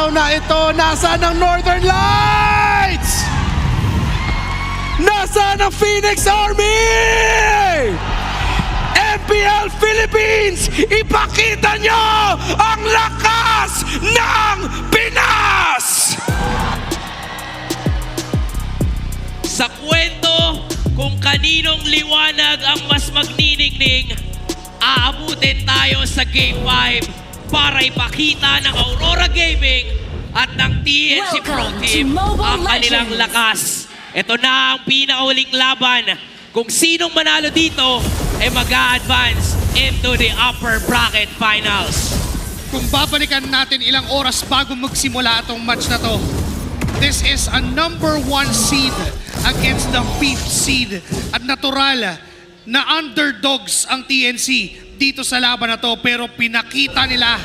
araw na ito, nasaan ang Northern Lights? Nasaan ang Phoenix Army? MPL Philippines, ipakita nyo ang lakas ng Pinas! Sa kwento kung kaninong liwanag ang mas magniningning, aabutin tayo sa Game 5 para ipakita ng Aurora Gaming at ng TNC Pro Team ang kanilang lakas. Ito na ang pinakahuling laban. Kung sinong manalo dito ay mag-a-advance into the upper bracket finals. Kung babalikan natin ilang oras bago magsimula itong match na to, this is a number 1 seed against the 5th seed. At natural na underdogs ang TNC dito sa laban na to, pero pinakita nila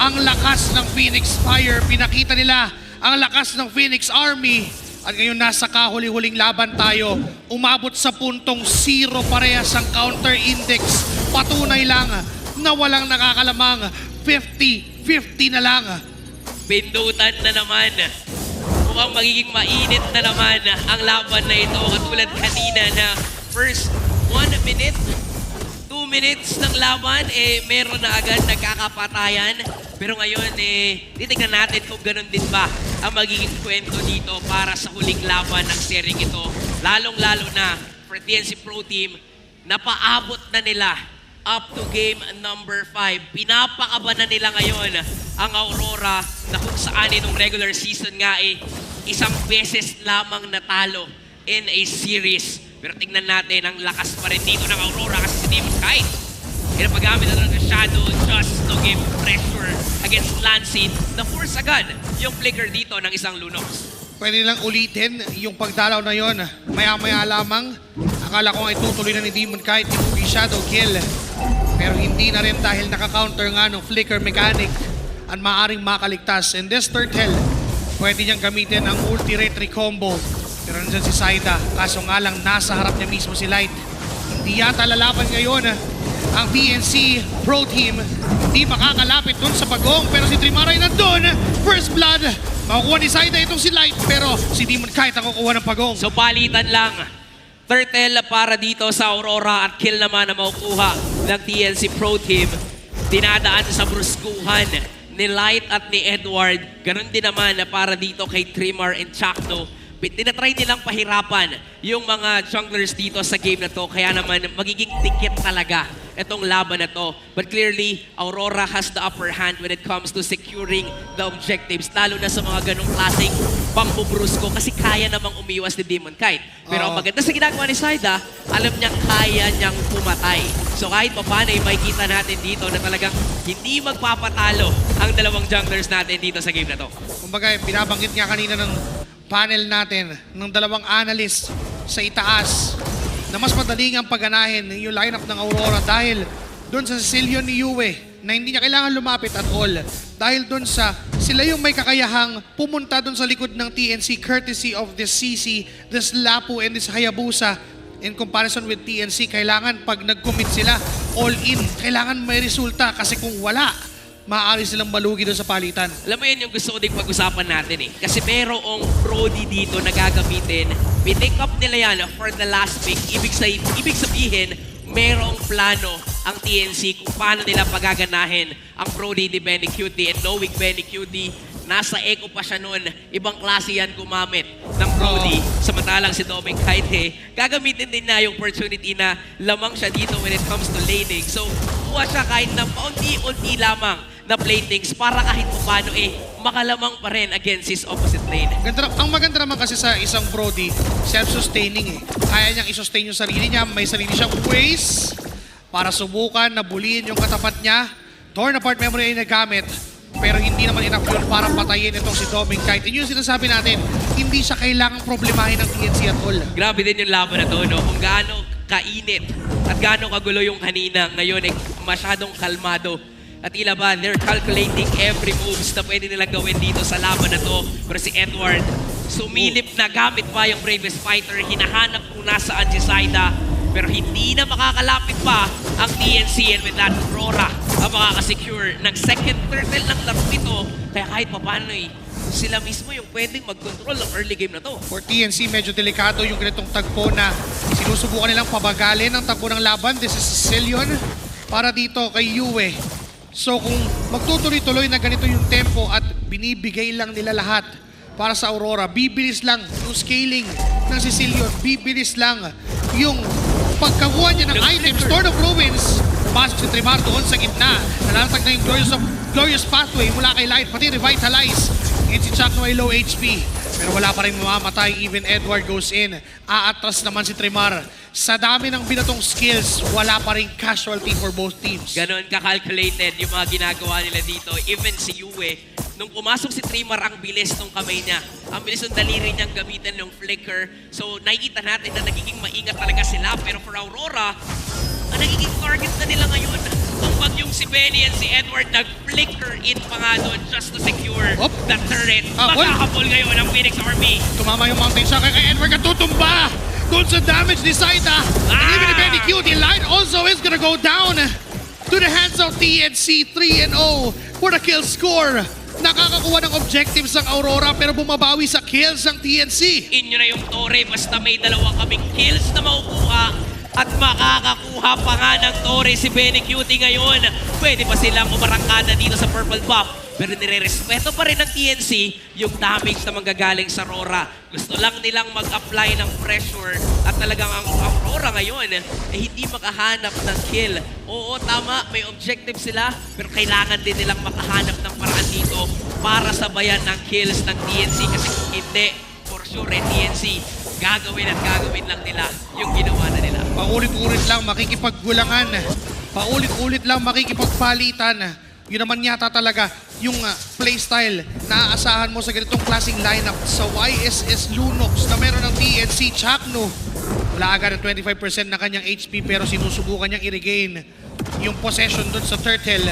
ang lakas ng Phoenix Fire, pinakita nila ang lakas ng Phoenix Army. At ngayon nasa kahuli-huling laban tayo. Umabot sa puntong 0 parehas ang counter index. Patunay lang na walang nakakalamang. 50-50 na lang. Pindutan na naman. Mukhang magiging mainit na naman ang laban na ito. Katulad kanina na first 1 minute, 2 minutes ng laban, meron na agad nagkakapatayan. Pero ngayon, titignan natin kung ganun din ba ang magiging kwento dito para sa huling laban ng sering ito. Lalong-lalo na for TNC Pro Team, napaabot na nila up to game number 5. Pinapakaba na nila ngayon ang Aurora na kung saan itong regular season nga isang beses lamang natalo in a series. Pero tingnan natin ang lakas pa rin dito ng Aurora kasi si Demon Kite. Pinapagamit na ng Shadow just to give pressure against Lancet. Na-force agad yung flicker dito ng isang Lunox. Pwede lang ulitin yung pagdalaw na yon. Maya-maya lamang. Akala ko nga itutuloy na ni Demon Kite yung shadow kill. Pero hindi na rin dahil naka-counter nga ng flicker mechanic at maaring makaligtas. And this turtle, pwede niyang gamitin ang ulti-retry combo. Pero nandyan si Saida. Kaso nga lang nasa harap niya mismo si Light. Hindi yata lalaban ngayon ang TNC Pro Team. Hindi makakalapit dun sa bagong. Pero si Trimaray nandun. First blood. Makukuha ni Saida itong si Light. Pero si Demon Kite ang kukuha ng pagong. So palitan lang. Turtle para dito sa Aurora at kill naman na makukuha ng TNC Pro Team. Dinadaan sa bruskuhan ni Light at ni Edward. Ganon din naman na para dito kay Trimar and Chakno. Tinatry nilang pahirapan yung mga junglers dito sa game na to. Kaya naman magiging dikit talaga itong laban na to. But clearly, Aurora has the upper hand when it comes to securing the objectives. Lalo na sa mga ganong klaseng pambubrusko kasi kaya namang umiwas ni Demon Kite. Pero ang maganda sa ginagawa ni Saida, alam niya kaya niyang pumatay. So kahit pa paano, makikita natin dito na talagang hindi magpapatalo ang dalawang junglers natin dito sa game na to. Kumbaga, binabanggit nga kanina ng panel natin ng dalawang analyst sa itaas na mas madaling ang pagganahin yung lineup ng Aurora dahil doon sa Cecilion ni Yue na hindi niya kailangan lumapit at all. Dahil doon sa sila yung may kakayahang pumunta doon sa likod ng TNC courtesy of this CC, this Lapu and this Hayabusa. In comparison with TNC, kailangan pag nag-commit sila all in, kailangan may resulta kasi kung wala, maaari silang malugi doon sa palitan. Alam mo yun yung gusto ko din pag-usapan natin Kasi merong Brody dito na gagamitin. Pick up nila yan for the last pick. Ibig sabihin, merong plano ang TNC kung paano nila pagaganahin ang Brody ni Benny Cutie. And knowing Benny Cutie, nasa echo pa siya noon. Ibang klase yan gumamit ng Brody. Samantalang si Doming Kite, gagamitin din na yung opportunity na lamang siya dito when it comes to laning. So, kuha siya kahit na paunti-unti lamang na playthings para kahit paano makalamang pa rin against his opposite lane. Ang maganda naman kasi sa isang Brody, self-sustaining Kaya niyang i-sustain yung sarili niya. May sarili siyang ways para subukan na buliin yung katapat niya. Torn apart memory ay nagamit. Pero hindi naman enough yun para patayin itong si Doming Kite. And yung sinasabi natin, hindi siya kailangang problemahin ng TNC at all. Grabe din yung laban na to, no? Kung gaano kainit at gaano kagulo yung kanina. Ngayon masyadong kalmado. At tila ba, they're calculating every moves na pwede nilang gawin dito sa laban na to. Pero si Edward, sumilip na gamit pa yung Bravest Fighter. Hinahanap kung nasaan si Saida. Pero hindi na makakalapit pa ang TNC, and with that, Aurora ang makakasecure ng second turtle ng laro ito. Kaya kahit papaano sila mismo yung pwedeng mag-control ng early game na to. For TNC, medyo delikado yung ganitong tagpo na sinusubukan nilang pabagalin ang tagpo ng laban. This is Sicilian para dito kay Yue. So kung magtutuloy-tuloy na ganito yung tempo at binibigay lang nila lahat para sa Aurora, bibilis lang yung scaling ng Sicilian, bibilis lang yung pagkakuha niya ng items. Storm of Ruins, pasok si Trimar doon sa gitna. Nalatag na yung Glorious Pathway mula kay Light, pati Revitalize. Ngayon si Chakno ay low HP, pero wala pa rin mamamatay. Even Edward goes in. Aatras naman si Trimar. Sa dami ng binatong skills, wala pa rin casualty for both teams. Ganon ka-calculated yung mga ginagawa nila dito. Even si Yue, nung pumasok si Trimar, ang bilis ng kamay niya. Ang bilis ng daliri niyang gamitin ng flicker. So nakikita natin na nagiging maingat talaga sila. Pero for Aurora, ang nagiging target na nila ngayon, ang pag yung si Benny and si Edward nag-flicker in pa nga doon just to secure the turret. Magkakapul ngayon ang Phoenix Army. Tumama yung mountain siya kay Edward at tutumba doon sa damage ni Saida. And even if Benny Q, the light also is gonna go down to the hands of TNC. 3-0 for the kill score. Nakakakuha ng objectives ang Aurora pero bumabawi sa kills ang TNC. Inyo na yung Torre, basta may dalawa kaming kills na makukuha. At makakakuha pa nga ng Torre si Benny Cutie ngayon. Pwede pa silang umarangkada dito sa purple buff. Pero nire-respeto pa rin ng TNC yung damage na manggagaling sa Aurora. Gusto lang nilang mag-apply ng pressure at talagang ang Aurora ngayon hindi makahanap ng kill. Oo, tama, may objective sila pero kailangan din nilang makahanap ng paraan dito para sabayan ng kills ng TNC kasi kung hindi, for sure TNC gagawin at gagawin lang nila yung ginawa na nila. Paulit-ulit lang makikipaggulangan. Paulit-ulit lang makikipagpalitan. Yun naman yata talaga yung playstyle na aasahan mo sa ganitong klaseng lineup sa YSS Lunox na meron ng TNC. Chakno, wala agad ng 25% na kanyang HP pero sinusubukan niyang i-regain yung possession dun sa Turtle.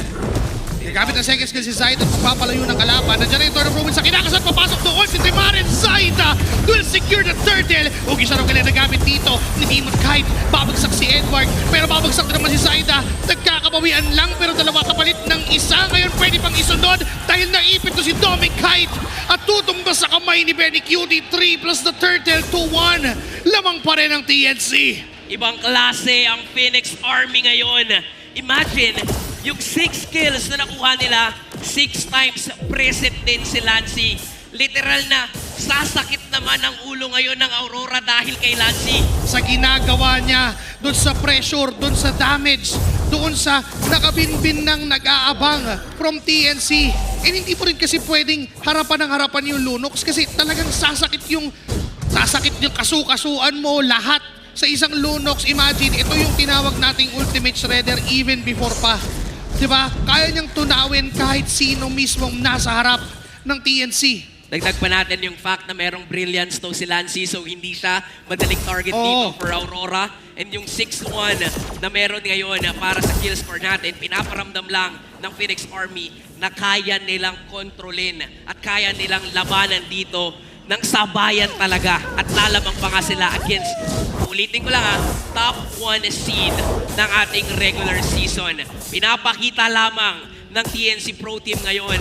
Gamit ng second skill si Zaida at magpapalayo ng kalaban. Nandiyan na yung Torn of Ruins sa kinakasat. Papasok doon si Trimaren. Zaida will secure the Turtle. Huwag isa raw kailangan nagamit dito ni Demon Kite. Babagsak si Edward. Pero babagsak na naman si Zaida. Nagkakabawian lang pero dalawa kapalit ng isa. Ngayon pwede pang isunod dahil naipit to si Demon Kite. At tutumba sa kamay ni Benny Cutie. 3 plus the Turtle to 1. Lamang pa rin ang TNC. Ibang klase ang Phoenix Army ngayon. Imagine, yung 6 kills na nakuha nila, 6 times present din si Lancy. Literal na sasakit naman ang ulo ngayon ng Aurora dahil kay Lancy. Sa ginagawa niya, doon sa pressure, doon sa damage, doon sa nakabinbin ng nag-aabang from TNC. And hindi po rin kasi pwedeng harapan ng harapan yung Lunox kasi talagang sasakit yung kasu-kasuan mo lahat sa isang Lunox. Imagine, ito yung tinawag nating Ultimate Shredder even before pa. Diba? Kaya niyang tunawin kahit sino mismong nasa harap ng TNC. Dagdag pa natin yung fact na merong brilliance to si Lancy so hindi siya madaling target dito for Aurora. And yung 6-1 na meron ngayon para sa kill score natin, pinaparamdam lang ng Phoenix Army na kaya nilang kontrolin at kaya nilang labanan dito ng sabayan talaga at lalamang pa nga sila against, ulitin ko lang top 1 seed ng ating regular season. Pinapakita lamang ng TNC Pro Team ngayon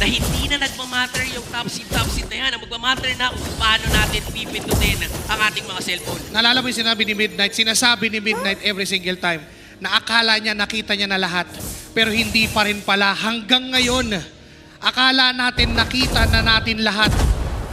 na hindi na nagmamatter yung top seed na yan. Ang magmamatter na kung paano natin pipindutin ang ating mga cellphone. Naalala mo yung sinasabi ni Midnight every single time na akala niya nakita niya na lahat pero hindi pa rin pala hanggang ngayon. Akala natin nakita na natin lahat.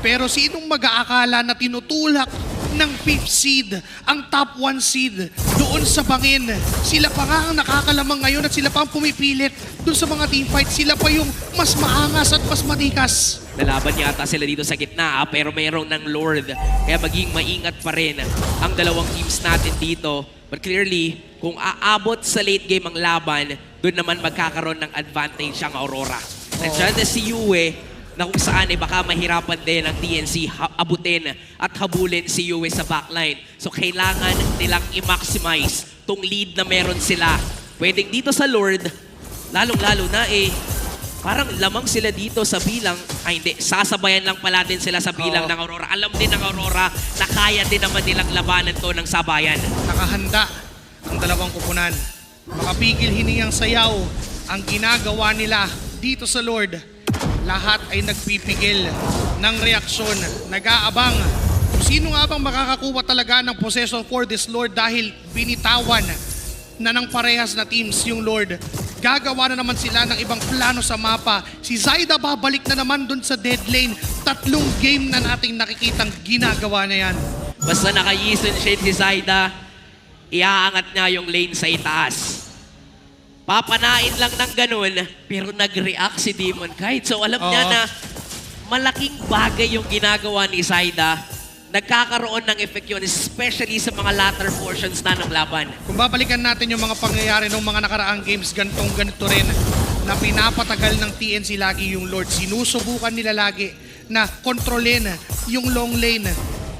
Pero sinong mag-aakala na tinutulak ng 5th seed, ang top 1 seed, doon sa bangin? Sila pa nga ang nakakalamang ngayon at sila pa ang pumipilit doon sa mga teamfight. Sila pa yung mas maangas at mas matikas. Nalaban yata sila dito sa gitna pero mayroong ng Lord. Kaya maging maingat pa rin ang dalawang teams natin dito. But clearly, kung aabot sa late game ang laban, doon naman magkakaroon ng advantage ang Aurora. Nandiyan na si Yue na kung saan baka mahirapan din ang TNC abutin at habulin si Yue sa backline. So kailangan nilang i-maximize tong lead na meron sila. Pwedeng dito sa Lord, lalong-lalo na parang lamang sila dito sa bilang, ay hindi, sasabayan lang pala din sila sa bilang Oo. ng Aurora. Alam din ng Aurora na kaya din naman nilang labanan to ng sabayan. Nakahanda ang dalawang kupunan. Makapigil hiningang sayaw ang ginagawa nila dito sa Lord. Lahat ay nagpipigil ng reaksyon, nag-aabang. Kung sino nga bang makakakuha talaga ng possession for this Lord dahil binitawan na ng parehas na teams yung Lord. Gagawa na naman sila ng ibang plano sa mapa. Si Zaida babalik na naman dun sa dead lane. 3 game na nating nakikitang ginagawa na yan. Basta naka-Yison Shade si Zaida, iaangat niya yung lane sa itaas. Papanain lang ng ganun, pero nag-react si Demon Knight. So alam niya Oo. na malaking bagay yung ginagawa ni Zaida. Nagkakaroon ng effect yun, especially sa mga latter portions na ng laban. Kung babalikan natin yung mga pangyayari ng mga nakaraang games, ganito rin na pinapatagal ng TNC lagi yung Lord. Sinusubukan nila lagi na kontrolin yung long lane.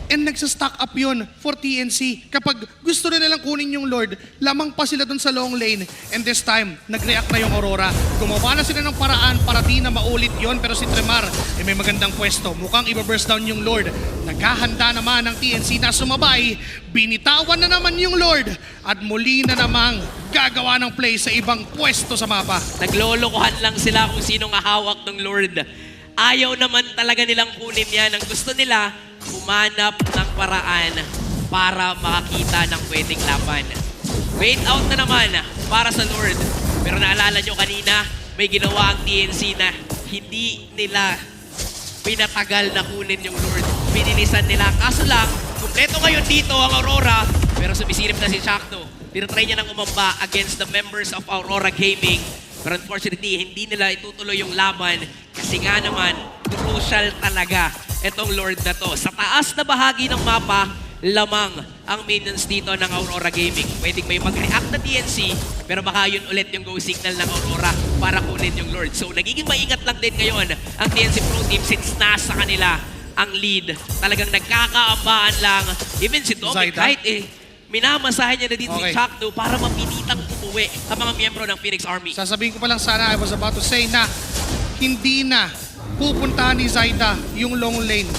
And nagsa-stack up yun for TNC. Kapag gusto na nilang kunin yung Lord, lamang pa sila dun sa long lane. And this time, nag-react na yung Aurora. Gumawa na sila ng paraan para di na maulit yon. Pero si Tremar ay may magandang pwesto. Mukhang i-burst down yung Lord. Naghahanda naman ang TNC na sumabay. Binitawan na naman yung Lord. At muli na namang gagawa ng play sa ibang pwesto sa mapa. Naglolokohan lang sila kung sino nga hawak ng Lord. Ayaw naman talaga nilang kunin yan. Ang gusto nila, humanap ng paraan para makakita ng pwedeng laban. Wait out na naman para sa Lord. Pero naalala nyo kanina, may ginawa ang TNC na hindi nila pinatagal na kunin yung Lord. Pinilisan nila. Kaso lang, kumpleto ngayon dito ang Aurora, pero sumisilip na si Shakno. Tinatry niya ng umamba against the members of Aurora Gaming. Pero unfortunately, hindi nila itutuloy yung laban kasi nga naman, crucial talaga itong Lord na to. Sa taas na bahagi ng mapa, lamang ang minions dito ng Aurora Gaming. Pwedeng may mag-react na TNC, pero baka yun ulit yung go signal ng Aurora para kunin yung Lord. So nagiging maingat lang din ngayon ang TNC Pro Team since nasa kanila ang lead. Talagang nagkakaambaan lang. Even si Dominic Zaida? kahit minamasahe niya na dito si Okay. Chakno para mapilitang umuwi ang mga miyembro ng Phoenix Army. Sasabihin ko pa lang sana, I was about to say na hindi na pupuntahan ni Zaida yung long lane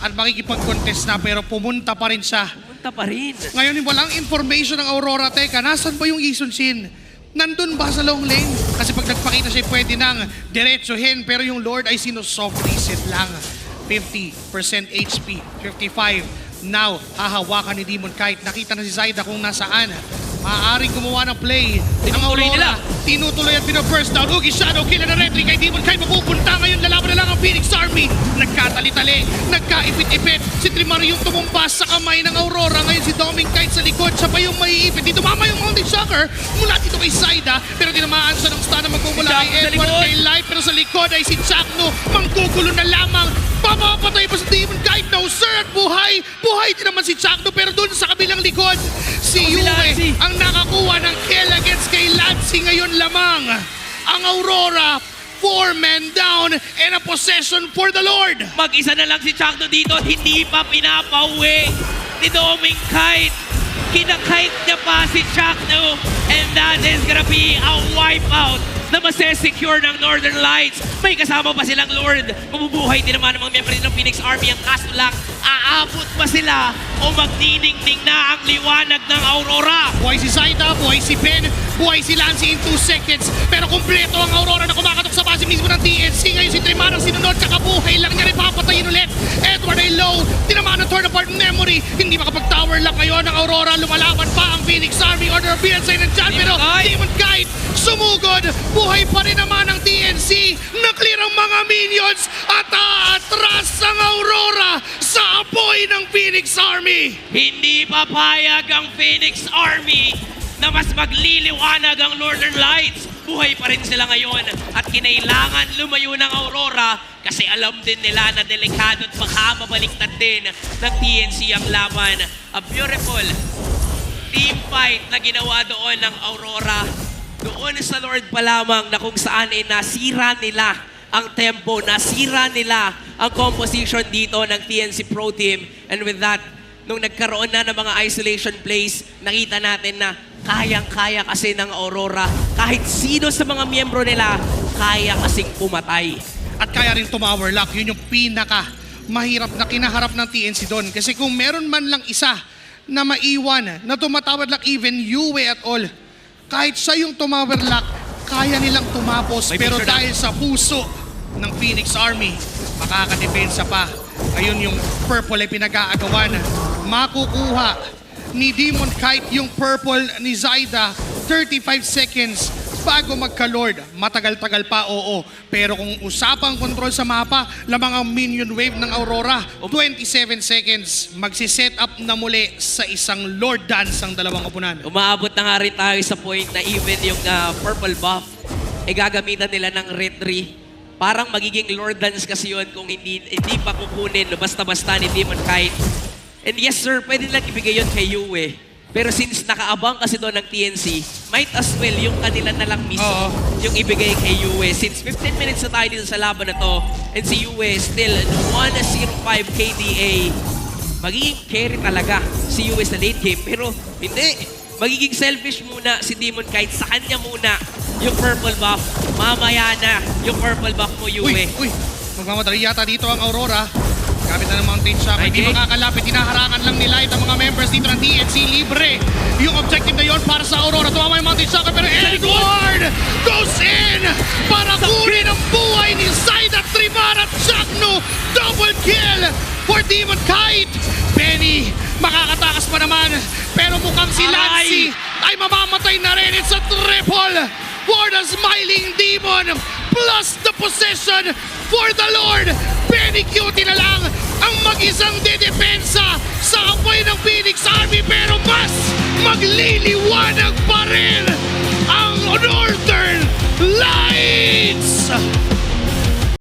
at makikipag-contest na pero pumunta pa rin siya. Pumunta pa rin. Ngayon walang information ng Aurora. Teka, nasan ba yung Yison Shin? Nandun ba sa long lane? Kasi pag nagpakita siya pwede nang diretsuhin pero yung Lord ay sino-soft reset lang. 50% HP, 55. Now, hahawakan ni Demon Knight. Nakita na si Zaida kung nasaan. Maaaring gumawa ng play. Ang Tinutuloy Aurora, tinutuloy at pina-first down. Ugi Shadow, kill na retry kay Demon Knight. Mapupunta ngayon, lalaban na lang ang Phoenix Army. Nagkatali-tali, nagkaipit-ipit. Si Trimar yung tumumpas sa kamay ng Aurora. Ngayon si Dominic Knight sa likod. Siya pa yung maiipit. Dito mama yung Mountain Shocker mula dito kay Zaida. Pero tinamaan siya ng stun na magmumula Si kay Chakno sa Edward, likod. kay Light. Pero sa likod ay si Chakno. Manggugulo na lamang. Papapatay pa si Demon Knight. No sir, at buhay. Buhay din naman si Chakno. Pero doon sa kabilang likod, si Si Yue Lancy. ang nakakuha ng kill against kay Lancy ngayon lamang. Ang Aurora, 4 men down and a possession for the Lord. Mag-isa na lang si Chakno dito at hindi pa pinapauwi ni Dominic Knight. Kinakite niya pa si Chakno and that is gonna be a wipeout na masesecure ng Northern Lights. May kasama pa silang Lord. Mabubuhay din naman ang mga miyembro ng Phoenix Army. Ang kaso lang, aabot pa sila o magdiningning na ang liwanag ng Aurora. Buhay si Zaida, buhay si Ben, buhay si Lancy in 2 seconds. Pero kumpleto ang Aurora na kumakatok sa base mismo ng TNC. Ngayon si Trimar ang sinunod, tsaka buhay lang niya rin papatayin ulit. Edward ay low, tinamaan ng turn apart memory. Hindi makapag-tower lock ngayon ng Aurora. Lumalaban pa ang Phoenix Army. Order of BNC nandyan, pero Demon Knight sumugod. Buhay pa rin naman ang TNC. Na-clear ang mga minions at aatras ang Aurora sa apoy ng Phoenix Army. Hindi papayag ang Phoenix Army na mas magliliwanag ang Northern Lights. Buhay pa rin sila ngayon at kinailangan lumayo ng Aurora kasi alam din nila na delikado at baka mabaliktad din ng TNC ang laban. A beautiful team fight na ginawa doon ng Aurora. Doon sa Lord pa lamang na kung saan ay nasira nila ang tempo, nasira nila ang composition dito ng TNC Pro Team. And with that, nung nagkaroon na ng mga isolation plays, nakita natin na kayang-kaya kasi ng Aurora. Kahit sino sa mga miyembro nila, kaya kasing pumatay. At kaya rin tumower lock. Yun yung pinaka mahirap na kinaharap ng TNC doon. Kasi kung meron man lang isa na maiwan, na tumatawad lock even Yue at all, kahit siya yung tumower lock, kaya nilang tumapos. May Pero picture na. dahil sa puso ng Phoenix Army, makakadepensa pa. Ayun yung purple ay pinag-aagawan. Makukuha ni Demon Kite yung purple ni Zaida 35 seconds bago magka-Lord. Matagal-tagal pa, oo. Pero kung usapang control sa mapa, lamang ang minion wave ng Aurora, 27 seconds. Magsiset up na muli sa isang Lord Dance ang dalawang opunan. Umaabot na nga rin tayo sa point na even yung purple buff, gagamitan nila ng retry. Parang magiging Lord Dance kasi yun kung hindi pa kukunin basta-basta ni Demon Kite. And yes sir, pwede lang ibigay yun kay Yue. Pero since nakaabang kasi doon ng TNC, might as well yung kanila na lang mismo Oo. yung ibigay kay Yue. Since 15 minutes na tayo dito sa laban na to, and si Yue still 105 KDA, magiging carry talaga si Yue sa late game. Pero hindi, magiging selfish muna si Demon Kite. Sa kanya muna yung purple buff. Mamaya na yung purple buff mo, Yue. Uy, magmamadali yata dito ang Aurora. Gamit na ng Mountain Shock, hindi Okay. makakalapit, hinaharangan lang ni Light ang mga members dito ng TNC libre. Yung objective na yon para sa Aurora, tumama yung Mountain Shock, pero Edward goes in para kunin ang buhay ni Zaida Tribar at Chakno. Double kill for Demon Kite. Benny, makakatakas pa naman, pero mukhang si Lancy ay mamamatay na rin. It's a triple for the Smiling Demon plus the possession for the Lord. Benny Cutie na lang ang mag-isang dedepensa sa apoy ng Phoenix Army, pero mas magliliwanag pa rin ang Northern Lights!